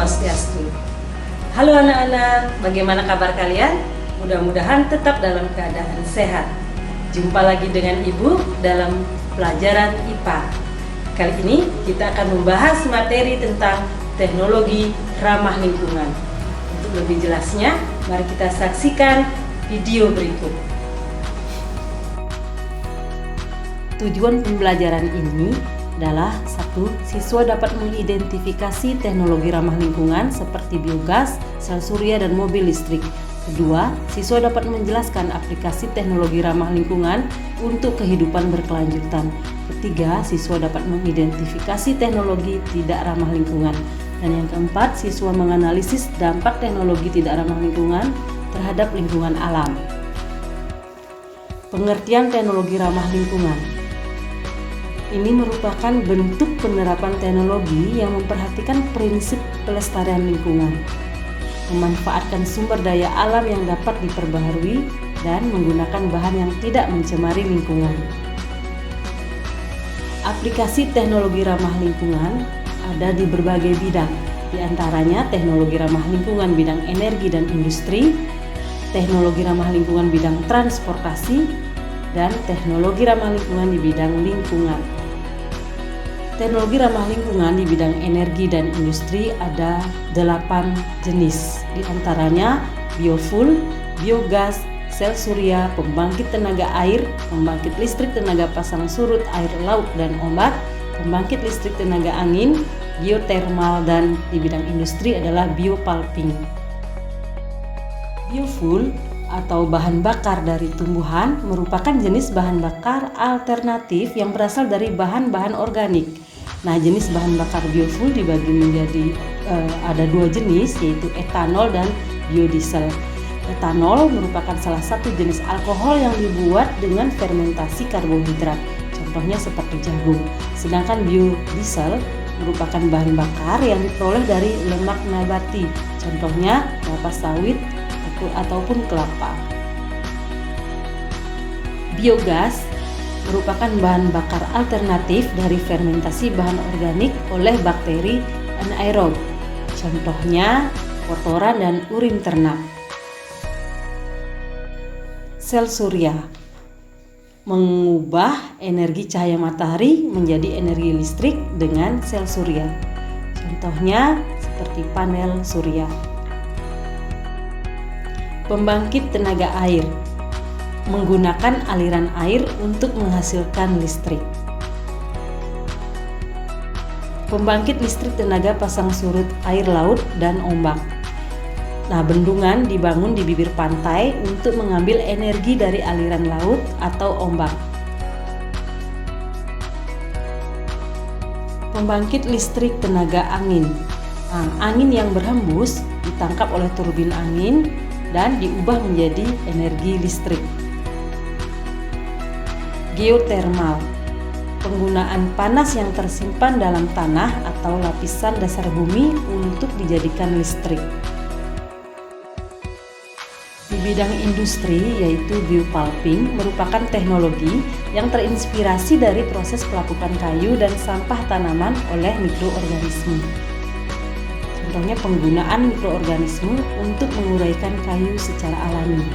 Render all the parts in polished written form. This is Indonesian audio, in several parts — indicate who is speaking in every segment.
Speaker 1: Swastiastu. Halo anak-anak, bagaimana kabar kalian? Mudah-mudahan tetap dalam keadaan sehat. Jumpa lagi dengan Ibu dalam pelajaran IPA. Kali ini kita akan membahas materi tentang teknologi ramah lingkungan. Untuk lebih jelasnya, mari kita saksikan video berikut. Tujuan pembelajaran ini adalah 1. Siswa dapat mengidentifikasi teknologi ramah lingkungan seperti biogas, sel surya, dan mobil listrik. 2. Siswa dapat menjelaskan aplikasi teknologi ramah lingkungan untuk kehidupan berkelanjutan. 3. Siswa dapat mengidentifikasi teknologi tidak ramah lingkungan. Dan yang keempat, siswa menganalisis dampak teknologi tidak ramah lingkungan terhadap lingkungan alam. Pengertian teknologi ramah lingkungan. Ini merupakan bentuk penerapan teknologi yang memperhatikan prinsip pelestarian lingkungan, memanfaatkan sumber daya alam yang dapat diperbaharui, dan menggunakan bahan yang tidak mencemari lingkungan. Aplikasi teknologi ramah lingkungan ada di berbagai bidang, di antaranya teknologi ramah lingkungan bidang energi dan industri, teknologi ramah lingkungan bidang transportasi, dan teknologi ramah lingkungan di bidang lingkungan. Teknologi ramah lingkungan di bidang energi dan industri ada 8 jenis, di antaranya biofuel, biogas, sel surya, pembangkit tenaga air, pembangkit listrik tenaga pasang surut air laut dan ombak, pembangkit listrik tenaga angin, geothermal, dan di bidang industri adalah biopulping. Biofuel atau bahan bakar dari tumbuhan merupakan jenis bahan bakar alternatif yang berasal dari bahan-bahan organik. Nah, jenis bahan bakar biofuel dibagi menjadi ada 2 jenis, yaitu etanol dan biodiesel. Etanol merupakan salah satu jenis alkohol yang dibuat dengan fermentasi karbohidrat, contohnya seperti jagung. Sedangkan biodiesel merupakan bahan bakar yang diperoleh dari lemak nabati, contohnya kelapa sawit ataupun kelapa. Biogas merupakan bahan bakar alternatif dari fermentasi bahan organik oleh bakteri anaerob, contohnya kotoran dan urin ternak. Sel surya mengubah energi cahaya matahari menjadi energi listrik dengan sel surya, contohnya seperti panel surya. Pembangkit tenaga air menggunakan aliran air untuk menghasilkan listrik. Pembangkit listrik tenaga pasang surut air laut dan ombak. Nah, bendungan dibangun di bibir pantai untuk mengambil energi dari aliran laut atau ombak. Pembangkit listrik tenaga angin. Nah, angin yang berhembus ditangkap oleh turbin angin dan diubah menjadi energi listrik. Geothermal, penggunaan panas yang tersimpan dalam tanah atau lapisan dasar bumi untuk dijadikan listrik. Di bidang industri, yaitu biopulping, merupakan teknologi yang terinspirasi dari proses pelapukan kayu dan sampah tanaman oleh mikroorganisme. Contohnya penggunaan mikroorganisme untuk menguraikan kayu secara alami.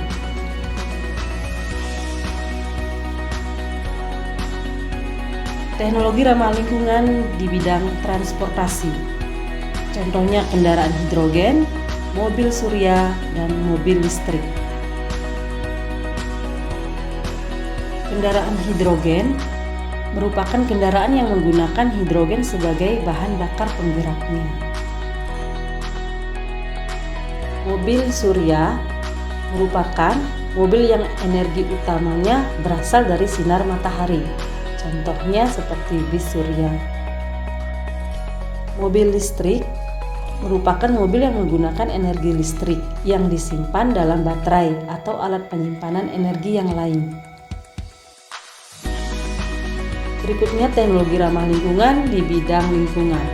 Speaker 1: Teknologi ramah lingkungan di bidang transportasi. Contohnya kendaraan hidrogen, mobil surya, dan mobil listrik. Kendaraan hidrogen merupakan kendaraan yang menggunakan hidrogen sebagai bahan bakar penggeraknya. Mobil surya merupakan mobil yang energi utamanya berasal dari sinar matahari, contohnya seperti bis surya. Mobil listrik merupakan mobil yang menggunakan energi listrik yang disimpan dalam baterai atau alat penyimpanan energi yang lain. Berikutnya teknologi ramah lingkungan di bidang lingkungan.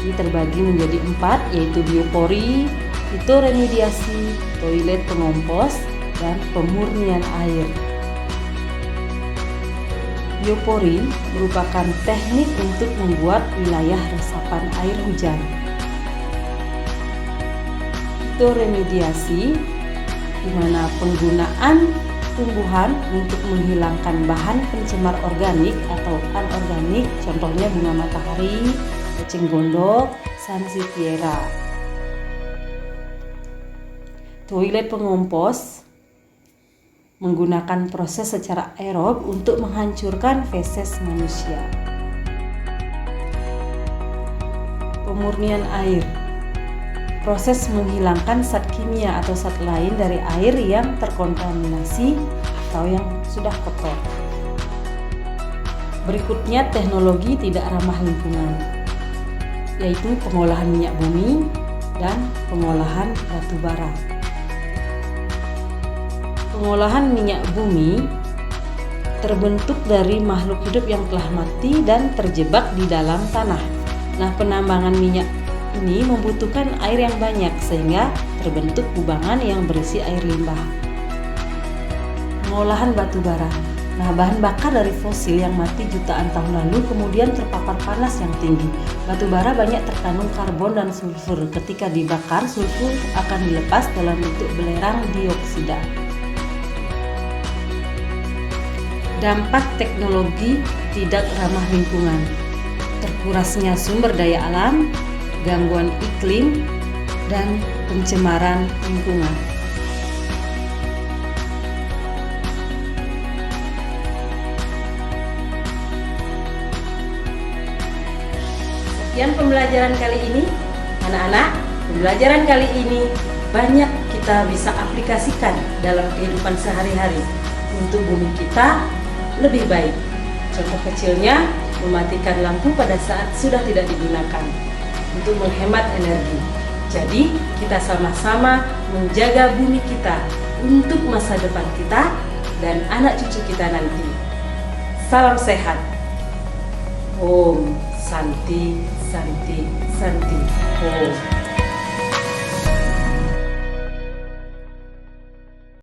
Speaker 1: Ini terbagi menjadi 4, yaitu biopori, fitoremediasi, toilet pengompos, dan pemurnian air. Biopori merupakan teknik untuk membuat wilayah resapan air hujan. fitoremediasi, di mana penggunaan tumbuhan untuk menghilangkan bahan pencemar organik atau anorganik, contohnya bunga matahari, eceng gondok, sansevieria. Toilet pengompos menggunakan proses secara aerob untuk menghancurkan feses manusia. Pemurnian air, proses menghilangkan zat kimia atau zat lain dari air yang terkontaminasi atau yang sudah kotor. Berikutnya teknologi tidak ramah lingkungan, yaitu pengolahan minyak bumi dan pengolahan batu bara. Pengolahan minyak bumi terbentuk dari makhluk hidup yang telah mati dan terjebak di dalam tanah. Nah, penambangan minyak ini membutuhkan air yang banyak sehingga terbentuk kubangan yang berisi air limbah. Pengolahan batu bara. Nah, bahan bakar dari fosil yang mati jutaan tahun lalu kemudian terpapar panas yang tinggi. Batu bara banyak terkandung karbon dan sulfur. Ketika dibakar, sulfur akan dilepas dalam bentuk belerang dioksida. Dampak teknologi tidak ramah lingkungan. Terkurasnya sumber daya alam, gangguan iklim, dan pencemaran lingkungan. Sekian pembelajaran kali ini, anak-anak. Pembelajaran kali ini banyak kita bisa aplikasikan dalam kehidupan sehari-hari untuk bumi kita lebih baik. Contoh kecilnya, mematikan lampu pada saat sudah tidak digunakan untuk menghemat energi. Jadi, kita sama-sama menjaga bumi kita untuk masa depan kita dan anak cucu kita nanti. Salam sehat. Om Santi Santi Santi Om.